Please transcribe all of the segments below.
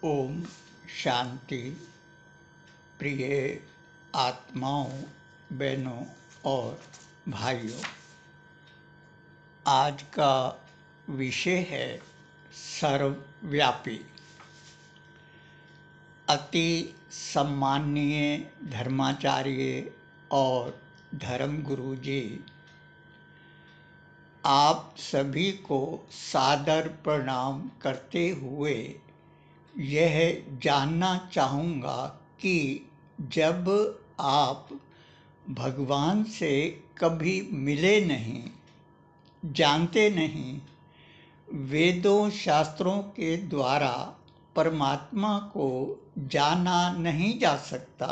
ओम शांति। प्रिय आत्माओं, बहनों और भाइयों, आज का विषय है सर्वव्यापी। अति सम्माननीय धर्माचार्य और धर्मगुरु जी, आप सभी को सादर प्रणाम करते हुए यह जानना चाहूँगा कि जब आप भगवान से कभी मिले नहीं, जानते नहीं, वेदों शास्त्रों के द्वारा परमात्मा को जाना नहीं जा सकता,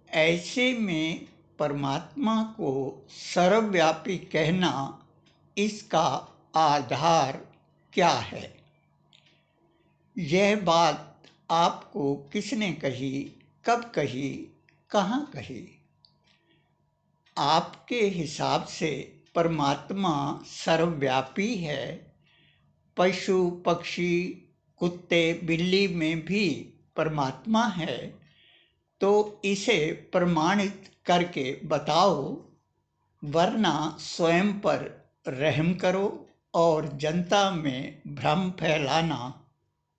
ऐसे में परमात्मा को सर्वव्यापी कहना, इसका आधार क्या है? यह बात आपको किसने कही, कब कही, कहाँ कही? आपके हिसाब से परमात्मा सर्वव्यापी है। पशु पक्षी कुत्ते बिल्ली में भी परमात्मा है, तो इसे प्रमाणित करके बताओ, वरना स्वयं पर रहम करो और जनता में भ्रम फैलाना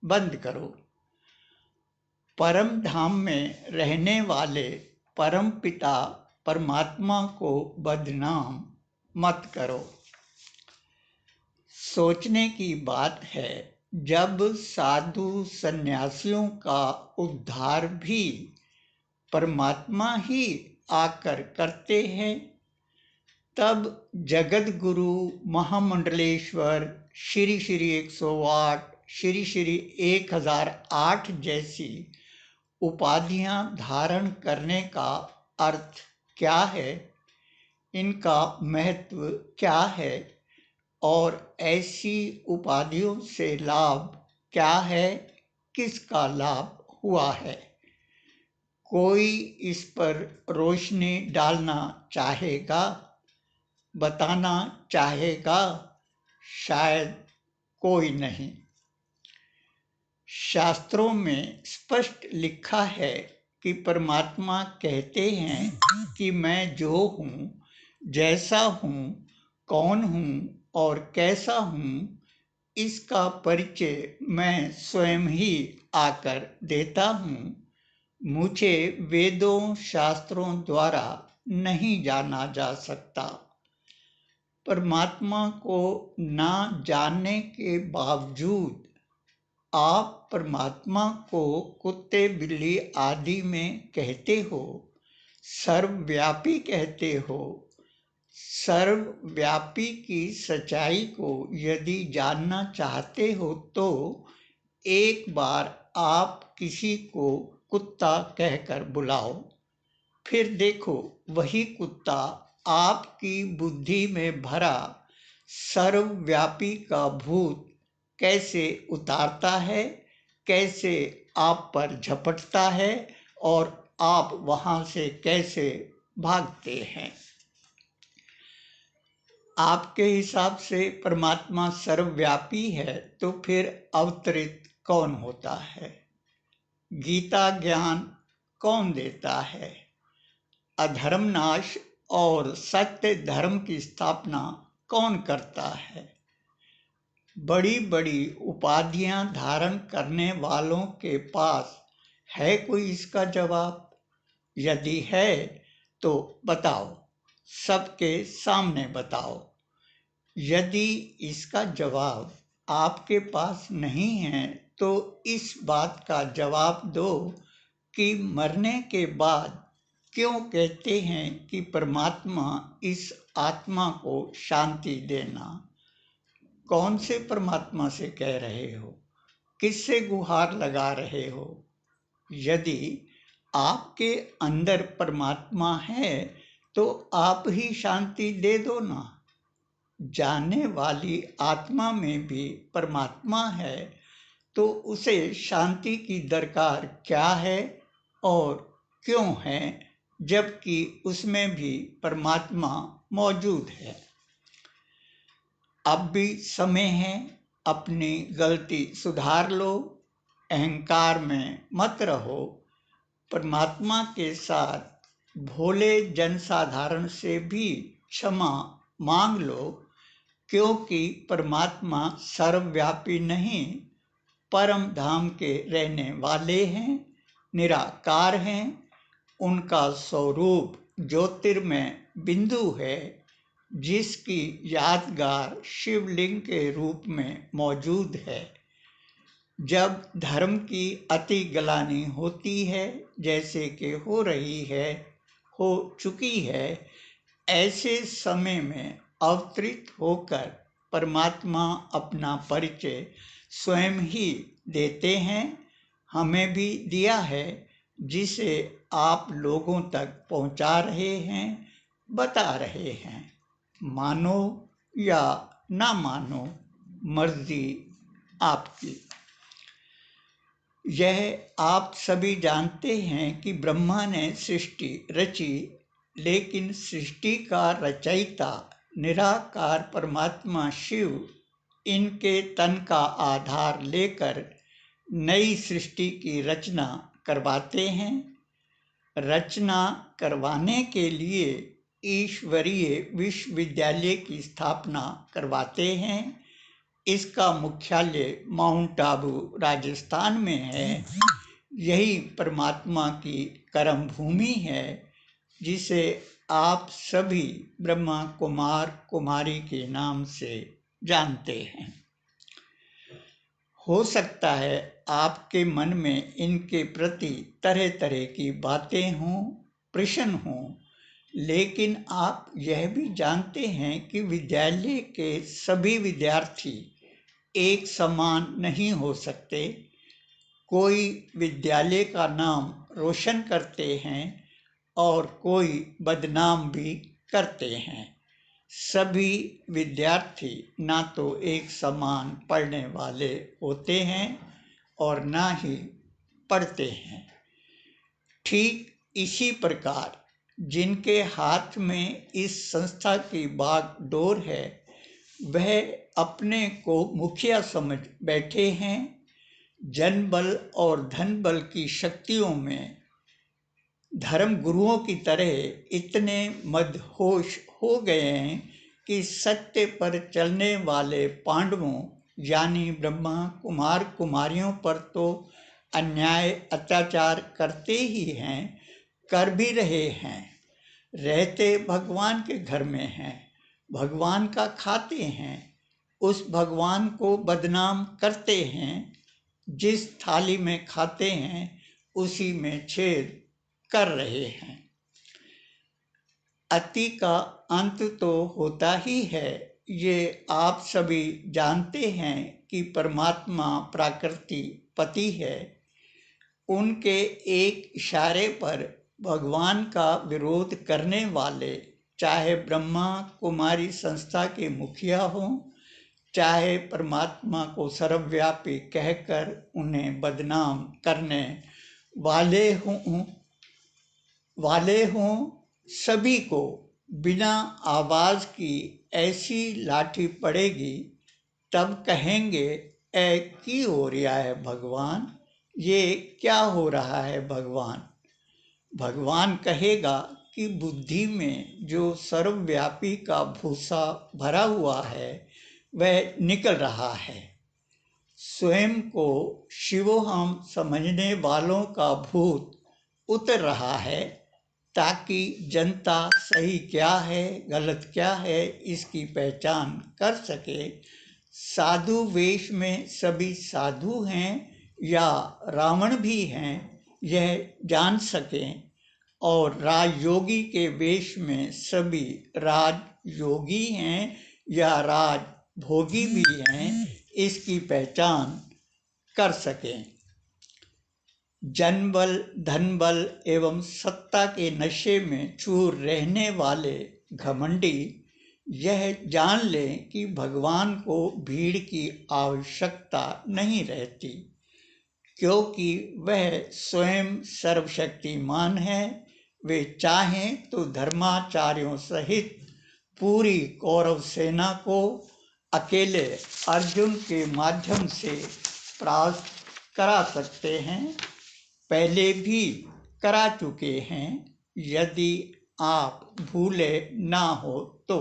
बंद करो। परम धाम में रहने वाले परम पिता परमात्मा को बदनाम मत करो। सोचने की बात है, जब साधु सन्यासियों का उद्धार भी परमात्मा ही आकर करते हैं, तब जगत गुरु महामंडलेश्वर श्री श्री 108, श्री श्री 1008 जैसी उपाधियां धारण करने का अर्थ क्या है, इनका महत्व क्या है और ऐसी उपाधियों से लाभ क्या है, किसका लाभ हुआ है? कोई इस पर रोशनी डालना चाहेगा, बताना चाहेगा? शायद कोई नहीं। शास्त्रों में स्पष्ट लिखा है कि परमात्मा कहते हैं कि मैं जो हूँ, जैसा हूँ, कौन हूँ और कैसा हूँ, इसका परिचय मैं स्वयं ही आकर देता हूँ। मुझे वेदों शास्त्रों द्वारा नहीं जाना जा सकता। परमात्मा को ना जानने के बावजूद आप परमात्मा को कुत्ते बिल्ली आदि में कहते हो, सर्वव्यापी कहते हो। सर्वव्यापी की सच्चाई को यदि जानना चाहते हो तो एक बार आप किसी को कुत्ता कहकर बुलाओ, फिर देखो वही कुत्ता आपकी बुद्धि में भरा सर्वव्यापी का भूत कैसे उतारता है, कैसे आप पर झपटता है और आप वहां से कैसे भागते हैं। आपके हिसाब से परमात्मा सर्वव्यापी है, तो फिर अवतरित कौन होता है? गीता ज्ञान कौन देता है? अधर्म नाश और सत्य धर्म की स्थापना कौन करता है? बड़ी बड़ी उपाधियां धारण करने वालों के पास है कोई इसका जवाब? यदि है तो बताओ, सबके सामने बताओ। यदि इसका जवाब आपके पास नहीं है, तो इस बात का जवाब दो कि मरने के बाद क्यों कहते हैं कि परमात्मा इस आत्मा को शांति देना? कौन से परमात्मा से कह रहे हो? किससे गुहार लगा रहे हो? यदि आपके अंदर परमात्मा है तो आप ही शांति दे दो ना। जानने वाली आत्मा में भी परमात्मा है, तो उसे शांति की दरकार क्या है और क्यों है, जबकि उसमें भी परमात्मा मौजूद है? अब भी समय है, अपनी गलती सुधार लो। अहंकार में मत रहो। परमात्मा के साथ भोले जनसाधारण से भी क्षमा मांग लो, क्योंकि परमात्मा सर्वव्यापी नहीं, परम धाम के रहने वाले हैं, निराकार हैं। उनका स्वरूप ज्योतिर्मय बिंदु है, जिसकी यादगार शिवलिंग के रूप में मौजूद है। जब धर्म की अति ग्लानि होती है, जैसे कि हो रही है, हो चुकी है, ऐसे समय में अवतरित होकर परमात्मा अपना परिचय स्वयं ही देते हैं। हमें भी दिया है, जिसे आप लोगों तक पहुंचा रहे हैं, बता रहे हैं। मानो या ना मानो, मर्जी आपकी। यह आप सभी जानते हैं कि ब्रह्मा ने सृष्टि रची, लेकिन सृष्टि का रचयिता निराकार परमात्मा शिव इनके तन का आधार लेकर नई सृष्टि की रचना करवाते हैं। रचना करवाने के लिए ईश्वरीय विश्वविद्यालय की स्थापना करवाते हैं। इसका मुख्यालय माउंट आबू राजस्थान में है। यही परमात्मा की कर्म भूमि है, जिसे आप सभी ब्रह्मा कुमार कुमारी के नाम से जानते हैं। हो सकता है आपके मन में इनके प्रति तरह तरह की बातें हों, प्रश्न हों, लेकिन आप यह भी जानते हैं कि विद्यालय के सभी विद्यार्थी एक समान नहीं हो सकते। कोई विद्यालय का नाम रोशन करते हैं और कोई बदनाम भी करते हैं। सभी विद्यार्थी ना तो एक समान पढ़ने वाले होते हैं और ना ही पढ़ते हैं। ठीक इसी प्रकार जिनके हाथ में इस संस्था की बागडोर है, वह अपने को मुखिया समझ बैठे हैं। जनबल और धन बल की शक्तियों में धर्म गुरुओं की तरह इतने मदहोश हो गए हैं कि सत्य पर चलने वाले पांडवों यानी ब्रह्मा कुमार कुमारियों पर तो अन्याय अत्याचार करते ही हैं, कर भी रहे हैं। रहते भगवान के घर में हैं, भगवान का खाते हैं, उस भगवान को बदनाम करते हैं। जिस थाली में खाते हैं उसी में छेद कर रहे हैं। अति का अंत तो होता ही है। ये आप सभी जानते हैं कि परमात्मा प्राकृति पति है। उनके एक इशारे पर भगवान का विरोध करने वाले, चाहे ब्रह्मा कुमारी संस्था के मुखिया हों, चाहे परमात्मा को सर्वव्यापी कहकर उन्हें बदनाम करने वाले हों, सभी को बिना आवाज की ऐसी लाठी पड़ेगी, तब कहेंगे, ऐ की हो रहा है भगवान, ये क्या हो रहा है भगवान। भगवान कहेगा कि बुद्धि में जो सर्वव्यापी का भूसा भरा हुआ है, वह निकल रहा है। स्वयं को शिवोहम समझने वालों का भूत उतर रहा है, ताकि जनता सही क्या है गलत क्या है इसकी पहचान कर सके। साधु वेश में सभी साधु हैं या रावण भी हैं, यह जान सकें, और राजयोगी के वेश में सभी राजयोगी हैं या राजभोगी भी हैं, इसकी पहचान कर सकें। जनबल धनबल एवं सत्ता के नशे में चूर रहने वाले घमंडी यह जान लें कि भगवान को भीड़ की आवश्यकता नहीं रहती, क्योंकि वह स्वयं सर्वशक्तिमान है। वे चाहें तो धर्माचार्यों सहित पूरी कौरव सेना को अकेले अर्जुन के माध्यम से परास्त करा सकते हैं, पहले भी करा चुके हैं। यदि आप भूले ना हो तो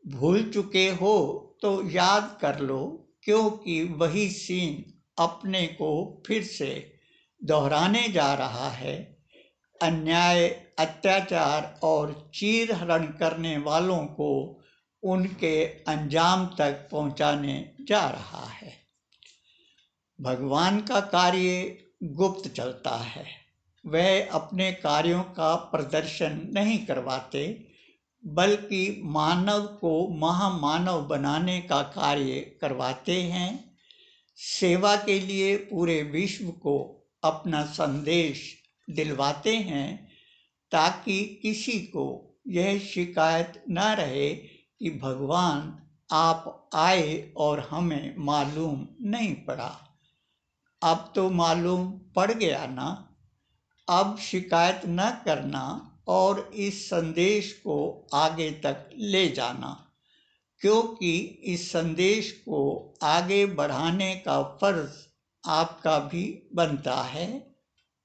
भूल चुके हो तो याद कर लो, क्योंकि वही सीन अपने को फिर से दोहराने जा रहा है। अन्याय, अत्याचार और चीरहरण करने वालों को उनके अंजाम तक पहुंचाने जा रहा है। भगवान का कार्य गुप्त चलता है। वह अपने कार्यों का प्रदर्शन नहीं करवाते, बल्कि मानव को महामानव बनाने का कार्य करवाते हैं। सेवा के लिए पूरे विश्व को अपना संदेश दिलवाते हैं, ताकि किसी को यह शिकायत न रहे कि भगवान आप आए और हमें मालूम नहीं पड़ा। अब तो मालूम पड़ गया ना। अब शिकायत न करना और इस संदेश को आगे तक ले जाना, क्योंकि इस संदेश को आगे बढ़ाने का फर्ज आपका भी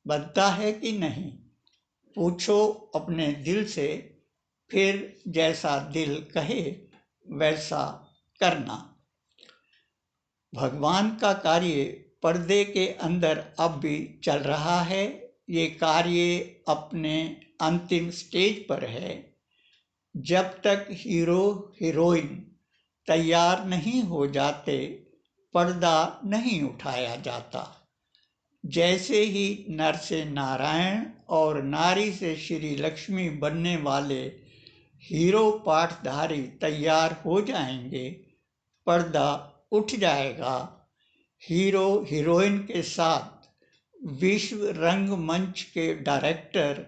बनता है कि नहीं? पूछो अपने दिल से, फिर जैसा दिल कहे वैसा करना। भगवान का कार्य पर्दे के अंदर अब भी चल रहा है। ये कार्य अपने अंतिम स्टेज पर है। जब तक हीरो हीरोइन तैयार नहीं हो जाते, पर्दा नहीं उठाया जाता। जैसे ही नर से नारायण और नारी से श्री लक्ष्मी बनने वाले हीरो पाठधारी तैयार हो जाएंगे, पर्दा उठ जाएगा। हीरो हीरोइन के साथ विश्व रंगमंच के डायरेक्टर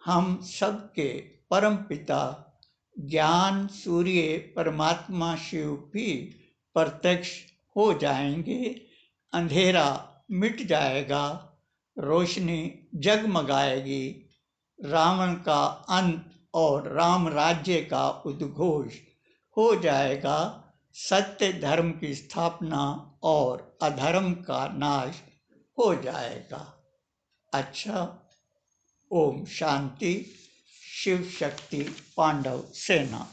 हम सबके परमपिता ज्ञान सूर्य परमात्मा शिव भी प्रत्यक्ष हो जाएंगे। अंधेरा मिट जाएगा, रोशनी जगमगाएगी। रावण का अंत और राम राज्य का उद्घोष हो जाएगा। सत्य धर्म की स्थापना और अधर्म का नाश हो जाएगा। अच्छा, ओम शांति। शिव शक्ति पांडव सेना।